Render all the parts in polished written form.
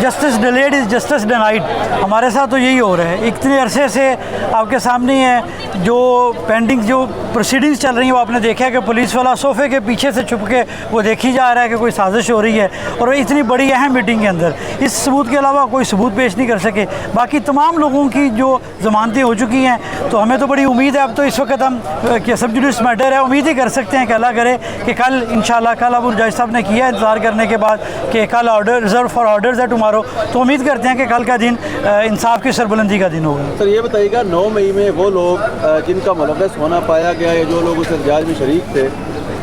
Justice delayed is justice denied. हमारे साथ तो यही हो रहा है। इतने अरसे से आपके सामने है जो पेंडिंग जो प्रोसीडिंग्स चल रही हैं, वो आपने देखा है कि पुलिस वाला सोफ़े के पीछे से छुप के वो देखी जा रहा है कि कोई साजिश हो रही है, और इतनी बड़ी अहम मीटिंग के अंदर इस सबूत के अलावा कोई सबूत पेश नहीं कर सके। बाकी तमाम लोगों की जो ज़मानतें हो चुकी हैं, तो हमें तो बड़ी उम्मीद है। अब तो इस वक्त हम कि सब जुडिस मैटर है, उम्मीद ही कर सकते हैं कि अल्लाह करे कि कल इंशाल्लाह, कल अब जज साहब ने किया इंतज़ार करने के बाद कि कल ऑर्डर रिजर्व फॉर ऑर्डर्स है टुमारो, तो उम्मीद करते हैं कि कल का दिन इंसाफ की सरबुलंदी का दिन होगा। सर ये बताइएगा, 9 मई में वो लोग जिनका मुलव्वस होना पाया गया है, जो लोग उस एहतजाज में शरीक थे,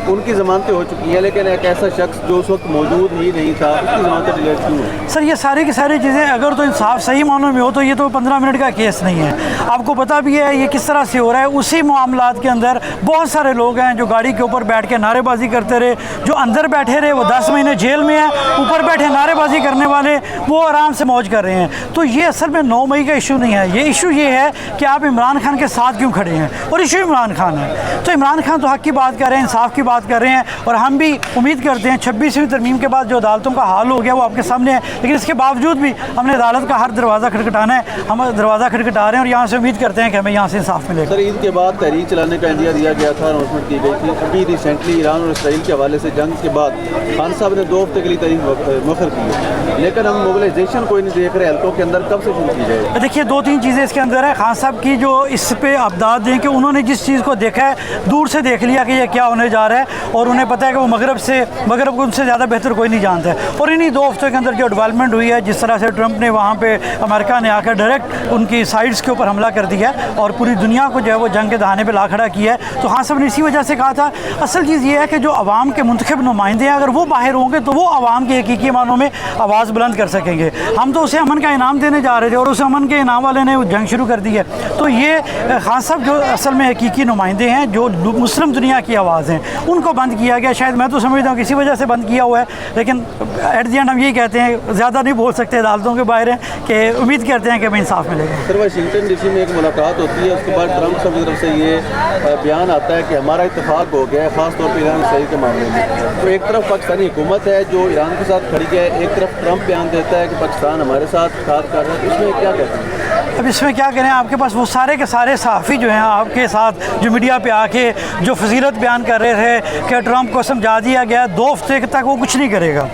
उनकी ज़मानतें हो चुकी हैं, लेकिन एक ऐसा शख्स जो उस वक्त मौजूद ही नहीं था, उसकी ज़मानतें डिलेट क्यों है? सर ये सारी की सारी चीज़ें अगर तो इंसाफ सही मानों में हो तो ये तो 15 मिनट का केस नहीं है। आपको पता भी है ये किस तरह से हो रहा है। उसी मामलात के अंदर बहुत सारे लोग हैं जो गाड़ी के ऊपर बैठ के नारेबाजी करते रहे, जो अंदर बैठे रहे वो 10 महीने जेल में हैं, ऊपर बैठे नारेबाजी करने वाले वो आराम से मौज कर रहे हैं। तो ये असल में 9 मई का इशू नहीं है। ये इशू ये है कि आप इमरान खान के साथ क्यों खड़े हैं, और इशू इमरान खान है। तो इमरान खान तो हक़ की बात कर रहे हैं, इंसाफ की बात कर रहे हैं, और हम भी उम्मीद करते हैं 26वीं तरमीम के बाद जो अदालतों का हाल हो गया वो आपके सामने है। लेकिन इसके बावजूद भी हमने अदालत का हर दरवाज़ा खटखटाना है। हम दरवाज़ा खटखटा रहे हैं और यहाँ से उम्मीद करते हैं कि हमें यहाँ से इंसाफ मिलेगा। सर ईद के बाद तहरीक चलाने का इंडिया दिया गया था, अनाउंसमेंट की गई थी। अभी रिसेंटली ईरान और इसराइल के हवाले से जंग के बाद खान साहब ने 2 हफ्ते के लिए तहरीक मुखर की है, लेकिन हम मोबिलाइजेशन कोई नहीं देख रहे हल्कों के अंदर। कब से शुरू की जाए? देखिए 2-3 चीज़ें इसके अंदर है। खान साहब की जो इस पे अपदाद दें कि उन्होंने जिस चीज़ को देखा है दूर से देख लिया कि ये क्या होने जा रहा है, और उन्हें पता है कि वो मगरब को उनसे ज़्यादा बेहतर कोई नहीं जानता है। और इन्हीं 2 हफ्तों के अंदर जो डेवलपमेंट हुई है, जिस तरह से ट्रंप ने वहाँ पे अमेरिका ने आकर डायरेक्ट उनकी साइड्स के ऊपर हमला कर दिया और पूरी दुनिया को जो है वो जंग के दहाने पे ला खड़ा किया है, तो खान साहब ने इसी वजह से कहा था। असल चीज़ ये है कि जो अवाम के मुंतखब नुमाइंदे हैं, अगर वो बाहर होंगे तो वो अवाम के हकीकी मानों में आवाज़ बुलंद कर सकेंगे। हम तो उसे अमन का इनाम देने जा रहे थे और उस अमन के इनाम वाले ने जंग शुरू कर दी है। तो ये खान साहब जो असल में हकीकी नुमाइंदे हैं, जो मुस्लिम दुनिया की आवाज़ हैं, उनको बंद किया गया। शायद मैं तो समझता हूँ किसी वजह से बंद किया हुआ है, लेकिन एट द एंड हम यही कहते हैं, ज़्यादा नहीं बोल सकते, अदालतों के बाहर हैं, कि उम्मीद करते हैं कि हमें इंसाफ मिलेगा। सर वाशिंगटन डीसी में एक मुलाकात होती है, उसके बाद ट्रंप साहब की तरफ से ये बयान आता है कि हमारा इत्तेफाक हो गया है, ख़ासतौर पर ईरान इसराइल के मामले में। तो एक तरफ पाकिस्तानी हुकूमत है जो ईरान के साथ खड़ी है, एक तरफ ट्रंप बयान देता है कि पाकिस्तान हमारे साथ साथ कर रहा है। इसमें क्या कहते हैं? अब इसमें क्या करें, आपके पास वो सारे के सारे सहाफ़ी जो हैं आपके साथ जो मीडिया पे आके जो फजीलत बयान कर रहे थे कि ट्रंप को समझा दिया गया 2 हफ्ते तक वो कुछ नहीं करेगा।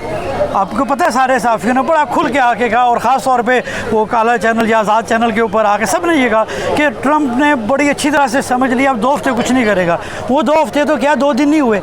आपको पता है सारे सहाफ़ियों ने बड़ा खुल के आके कहा, और ख़ास तौर पे वो काला चैनल या आज़ाद चैनल के ऊपर आके सब ने ये कहा कि ट्रंप ने बड़ी अच्छी तरह से समझ लिया अब 2 हफ्ते कुछ नहीं करेगा। वो 2 हफ्ते तो क्या 2 दिन नहीं हुए,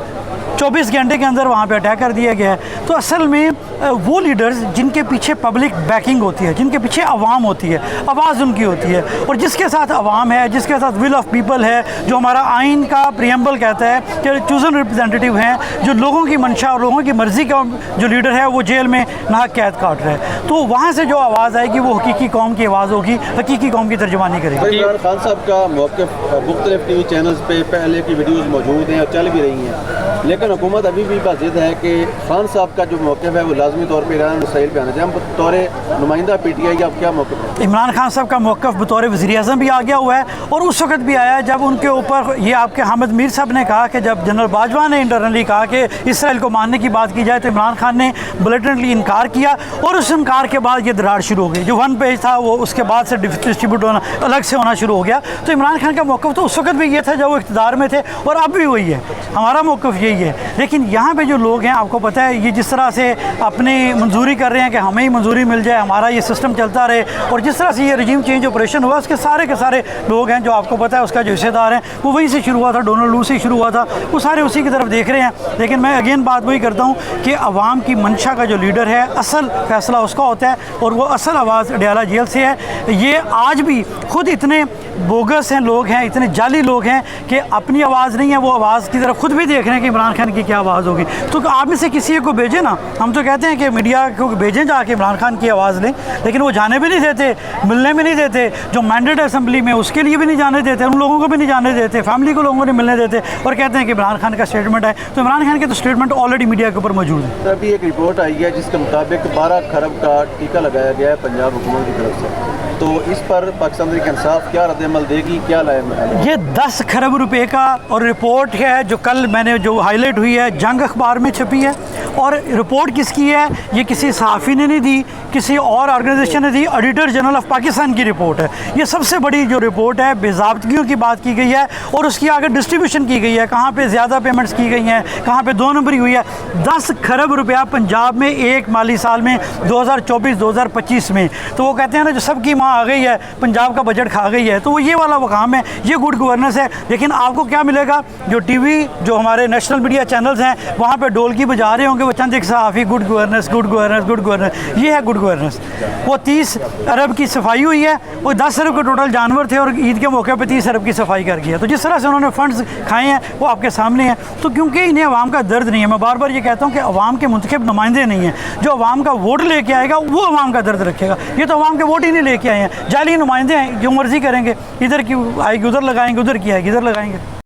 24 घंटे के अंदर वहाँ पे अटैक कर दिया गया है। तो असल में वो लीडर्स जिनके पीछे पब्लिक बैकिंग होती है, जिनके पीछे अवाम होती है, आवाज़ उनकी होती है, और जिसके साथ अवाम है, जिसके साथ विल ऑफ पीपल है, जो हमारा आइन का प्रियम्बल कहता है कि चूज़न रिप्रेजेंटेटिव हैं, जो लोगों की मंशा और लोगों की मर्ज़ी का जो लीडर है वो जेल में नाहक कैद काट रहा है, तो वहाँ से जो आवाज़ आएगी वो हकीकी कौम की आवाज़ होगी, हकीकी कौम की तर्जुमानी करेगी। इमरान खान साहब का मौक़िफ़ मुख्तलिफ टीवी चैनल्स पे पहले की वीडियोज़ मौजूद हैं और चल भी रही हैं, लेकिन हुकूमत अभी भी बाज़िद है कि खान साहब का जो मौक़िफ़ है वो लाजमी तौर पर ईरान और इसराइल पे आना चाहिए। हम बतौर नुमाइंदा PTI का क्या मौक़िफ़ है? इमरान खान साहब का मौक़िफ़ बतौर वज़ीर-ए-आज़म भी आ गया हुआ है, और उस वक्त भी आया जब उनके ऊपर ये आपके हामिद मीर साहब ने कहा कि जब जनरल बाजवा ने इंटरनली कहा कि इसराइल को मानने की बात की जाए, तो इमरान खान ने ब्लेटेंटली इनकार किया, और उस इनकार के बाद ये दरार शुरू हो गई। जो 1 पेज था वो उसके बाद से डिस्ट्रीब्यूट होना अलग से होना शुरू हो गया। तो इमरान खान का मौक़िफ़ तो उस वक्त भी ये था जब वो इक़्तिदार में थे, और अब भी वही है, हमारा मौक़िफ़ यही है। लेकिन यहाँ पे जो लोग हैं, आपको पता है ये जिस तरह से अपनी मंजूरी कर रहे हैं कि हमें ही मंजूरी मिल जाए, हमारा ये सिस्टम चलता रहे, और जिस तरह से ये रजीम चेंज ऑपरेशन हुआ उसके सारे के सारे लोग हैं जो आपको पता है उसका जो हिस्सेदार हैं वो वहीं से शुरू हुआ था, डोनाल्ड लू से शुरू हुआ था, वो सारे उसी की तरफ देख रहे हैं। लेकिन मैं अगेन बात वही करता हूँ कि अवाम की मंशा का जो लीडर है, असल फैसला उसका होता है, और वो असल आवाज़ अडयाला जेल से है। ये आज भी खुद इतने बोगस हैं लोग हैं, इतने जाली लोग हैं कि अपनी आवाज़ नहीं है, वो आवाज़ की तरफ खुद भी देख रहे हैं कि इमरान खान की क्या आवाज़ होगी। तो आप में से किसी को भेजें ना, हम तो कहते हैं कि मीडिया को भेजें जाके इमरान खान की आवाज़ लें, लेकिन वो जाने भी नहीं देते, मिलने भी नहीं देते, जो मैंडेट असेंबली में उसके लिए भी नहीं जाने देते, उन लोगों को भी नहीं जाने देते, फैमिली को लोगों को नहीं मिलने देते, और कहते हैं कि इमरान खान का स्टेटमेंट है। तो इमरान खान के तो स्टेटमेंट ऑलरेडी मीडिया के ऊपर मौजूद है। अभी एक रिपोर्ट आई है जिसके मुताबिक 12 खरब का टीका लगाया गया है पंजाब हुकूमत की तरफ से, तो इस पर पाकिस्तान तहरीक इंसाफ क्या रद्द-ए-अमल देगी, क्या लाएगा? ये 10 खरब रुपए का और रिपोर्ट है जो कल मैंने जो हाईलाइट हुई है, जंग अखबार में छपी है। और रिपोर्ट किसकी है, ये किसी सहाफ़ी ने नहीं दी, किसी और ऑर्गेनाइजेशन ने दी, ऑडिटर जनरल ऑफ पाकिस्तान की रिपोर्ट है। ये सबसे बड़ी जो रिपोर्ट है, बेज़ाब्तगियों की बात की गई है और उसकी आगे डिस्ट्रीब्यूशन की गई है, कहाँ पे ज़्यादा पेमेंट्स की गई हैं, कहाँ पे 2 नंबरी हुई है। 10 खरब रुपया पंजाब में एक माली साल में 2024-2025 में। तो वो कहते हैं ना, जो सबकी माँ आ गई है, पंजाब का बजट खा गई है, तो वो ये वाला वो काम है, ये गुड गवर्नेंस है। लेकिन आपको क्या मिलेगा, जो टीवी, जो हमारे नेशनल मीडिया चैनल्स हैं, वहाँ पे ढोलकी बजा रहे होंगे वो चंद एक सहाफ़ी, good governance, good governance, good governance. ये है गुड गवर्नेंस। वो 30 अरब की सफाई हुई है, वो 10 अरब के टोटल जानवर थे और ईद के मौके पर 30 अरब की सफाई कर गया। तो जिस तरह से उन्होंने फंड्स खाए हैं वो आपके सामने है। तो क्योंकि इन्हें अवाम का दर्द नहीं है, मैं बार बार ये कहता हूँ कि अवाम के मुंतखब नुमाइंदे नहीं हैं। जो अवाम का वोट लेके आएगा वो अवाम का दर्द रखेगा। ये तो अवाम के वोट ही नहीं लेके आए हैं, जाली नुमाइंदे हैं, जो मर्जी करेंगे, इधर की आएगी उधर लगाएंगे, उधर की आएगी इधर लगाएंगे।